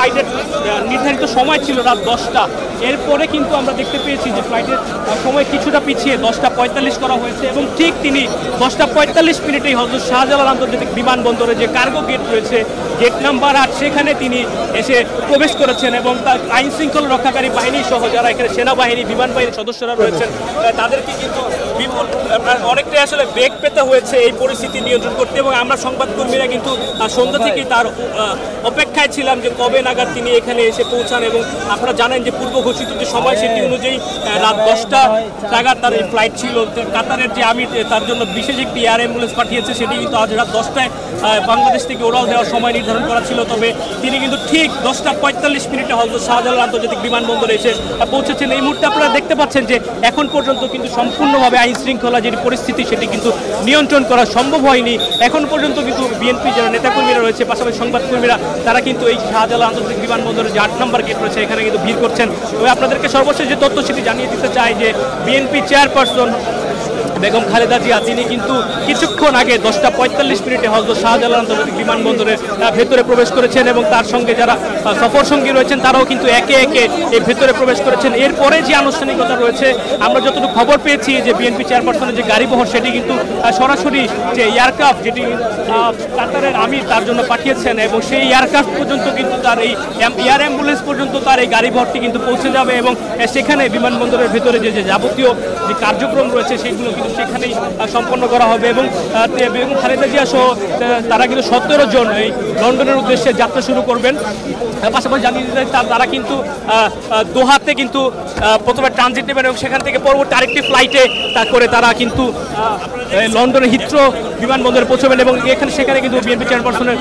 ফ্লাইটের নির্ধারিত সময় ছিল রাত 10টা, এরপরে কিন্তু আমরা দেখতে পেয়েছি যে ফ্লাইটের সময় কিছুটা পিছিয়ে 10টা 45 করা হয়েছে এবং ঠিক তিনি 10টা 45 হযরত শাহজালাল আন্তর্জাতিক বিমানবন্দরে যে কার্গো গেট রয়েছে, গেট নাম্বার 8, সেখানে তিনি এসে প্রবেশ করেছেন এবং তার আইন শৃঙ্খলা রক্ষাকারী বাহিনী সহ যারা এখানে সেনাবাহিনী বিমান বাহিনীর সদস্যরা রয়েছেন তাদেরকে কিন্তু অনেকটাই আসলে বেগ পেতে হয়েছে এই পরিস্থিতি নিয়ন্ত্রণ করতে। এবং আমরা সংবাদকর্মীরা কিন্তু সন্ধ্যা থেকেই তার অপেক্ষায় ছিলাম যে কবে নাগাদ তিনি এখানে এসে পৌঁছান। এবং আপনারা জানেন যে পূর্ব ঘোষিত যে সময় সেটি অনুযায়ী রাত 10টা নাগাদ তার এই ফ্লাইট ছিল। কাতারের যে আমির তার জন্য বিশেষ একটি এয়ার অ্যাম্বুলেন্স পাঠিয়েছে, সেটি কিন্তু আজ রাত 10টায় বাংলাদেশ থেকে উড়াল দেওয়ার সময় নির্ধারণ করা ছিল। তবে তিনি কিন্তু ঠিক 10টা 45 হযরত শাহজালাল আন্তর্জাতিক বিমানবন্দরে এসে পৌঁছেছেন। এই মুহূর্তে আপনারা দেখতে পাচ্ছেন যে এখন পর্যন্ত কিন্তু সম্পূর্ণভাবে আইন শৃঙ্খলা যে পরিস্থিতি সেটি কিন্তু নিয়ন্ত্রণ করা সম্ভব হয়নি। এখন পর্যন্ত কিন্তু বিএনপি যারা নেতাকর্মীরা রয়েছে, পাশাপাশি সংবাদকর্মীরা, তারা কিন্তু এই শাহজালাল আন্তর্জাতিক বিমানবন্দরের যে 8 নম্বর গেট রয়েছে এখানে কিন্তু ভিড় করছেন। তবে আপনাদেরকে সর্বশেষ যে তথ্য সেটি জানিয়ে দিতে চাই যে বিএনপি চেয়ারপারসন বেগম খালেদা জিয়া তিনি কিন্তু কিছুক্ষণ আগে 10টা 45 হযরত শাহজালাল আন্তর্জাতিক বিমানবন্দরের ভেতরে প্রবেশ করেছেন এবং তার সঙ্গে যারা সফর সঙ্গী রয়েছেন তারাও কিন্তু একে একে এই ভেতরে প্রবেশ করেছেন। এরপরে যে আনুষ্ঠানিকতা রয়েছে, আমরা যতটুকু খবর পেয়েছি যে বিএনপি চেয়ারপারসনের যে গাড়িবহর সেটি কিন্তু সরাসরি যে এয়ারক্রাফট যেটি কাতারের আমির তার জন্য পাঠিয়েছেন এবং সেই এয়ারক্রাফট পর্যন্ত কিন্তু তার এই এয়ার অ্যাম্বুলেন্স পর্যন্ত তার এই গাড়িবহরটি কিন্তু পৌঁছে যাবে এবং সেখানে বিমানবন্দরের ভেতরে যে যাবতীয় যে কার্যক্রম রয়েছে সেগুলো কিন্তু সেখানেই সম্পন্ন করা হবে। এবং বেগম খালেদা জিয়া সহ তারা কিন্তু 17 জন এই লন্ডনের উদ্দেশ্যে যাত্রা শুরু করবেন। পাশাপাশি জানিয়ে দিতে তারা কিন্তু দোহাতে কিন্তু প্রথমে ট্রানজিট নেবেন এবং সেখান থেকে পরবর্তী আরেকটি ফ্লাইটে করে তারা কিন্তু লন্ডনের হিথ্রো বিমানবন্দরে পৌঁছবেন এবং সেখানে কিন্তু বিএনপি চেয়ারপারসনের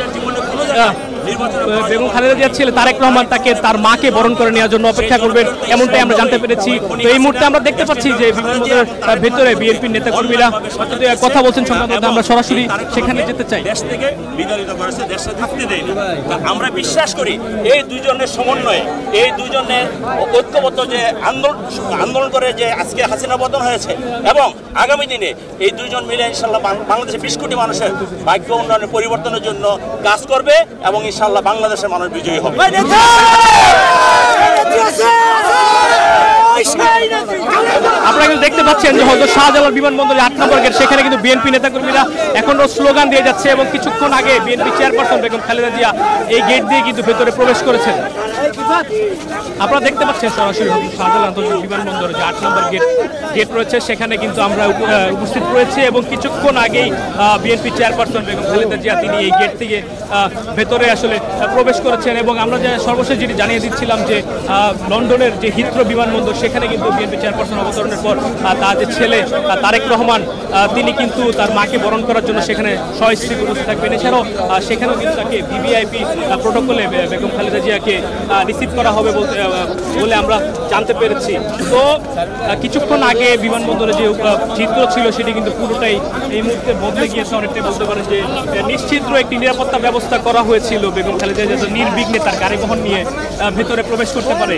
বেগম খালেদা জিয়ার ছেলে তারেক রহমান তার মাকে বরণ করে নেওয়ার জন্য অপেক্ষা করবেন, এমনটাই আমরা জানতে পেরেছি। তো এই মুহূর্তে আমরা দেখতে পাচ্ছি যে বিমানবন্দরের ভেতরে বিএনপির নেতাকর্মীরা কথা বলছেন। সংবাদদাতা, আমরা সরাসরি সেখানে যেতে চাই। দেশ থেকে বিতাড়িত করেছে, দেশে থাকতে দেয়নি। আমরা বিশ্বাস করি এই দুইজনের সমন্বয়ে, এই দুইজনের ঐক্যবদ্ধ যে আন্দোলন করে যে আজকে হাসিনা পতন হয়েছে এবং আগামী দিনে এই দুইজন মিলে ইনশাল্লাহ বাংলাদেশের 20 কোটি মানুষের ভাগ্য উন্নয়নের পরিবর্তনের জন্য কাজ করবে এবং ইনশাআল্লাহ বাংলাদেশের মানুষ বিজয়ী হবে। আপনারা কিন্তু দেখতে পাচ্ছেন যে হযরত শাহজালাল বিমানবন্দরের 8 নম্বর গেট, সেখানে কিন্তু বিএনপি নেতাকর্মীরা এখনো স্লোগান দিয়ে যাচ্ছে এবং কিছুক্ষণ আগে বিএনপি চেয়ারপারসন বেগম খালেদা জিয়া এই গেট দিয়ে কিন্তু ভেতরে প্রবেশ করেছেন। আপনারা দেখতে পাচ্ছেন সরাসরি শাহজালাল আন্তর্জাতিক বিমানবন্দরে যে 8 নম্বর গেট রয়েছে সেখানে কিন্তু আমরা উপস্থিত রয়েছে এবং কিছুক্ষণ আগেই বিএনপি চেয়ারপারসন বেগম খালেদা জিয়া তিনি এই গেট থেকে ভেতরে আসলে প্রবেশ করেছেন। এবং আমরা যে সর্বশেষ যেটি জানিয়ে দিচ্ছিলাম যে লন্ডনের যে হিথ্রো বিমানবন্দর সেখানে কিন্তু বিএনপি চেয়ারপারসন অবতরণের পর তার যে ছেলে তারেক রহমান তিনি কিন্তু তার মাকে বরণ করার জন্য সেখানে সস্ত্রীক উপস্থিত থাকবেন। এছাড়াও সেখানেও কিন্তু তাকে ভিভিআইপি প্রোটোকলে বেগম খালেদা জিয়াকে রিসিভ করা হবে বলে আমরা জানতে পেরেছি। তো কিছুক্ষণ আগে বিমানবন্দরে যে চিত্র ছিল সেটি কিন্তু পুরোটাই এই মুহূর্তে বদলে গিয়েছে। অনেকটাই বলতে পারেন যে নিশ্চিদ্র একটি নিরাপত্তা ব্যবস্থা করা হয়েছিল বেগম খালেদা জিয়া নির্বিঘ্নে তার গাড়ি বহন নিয়ে ভেতরে প্রবেশ করতে পারে।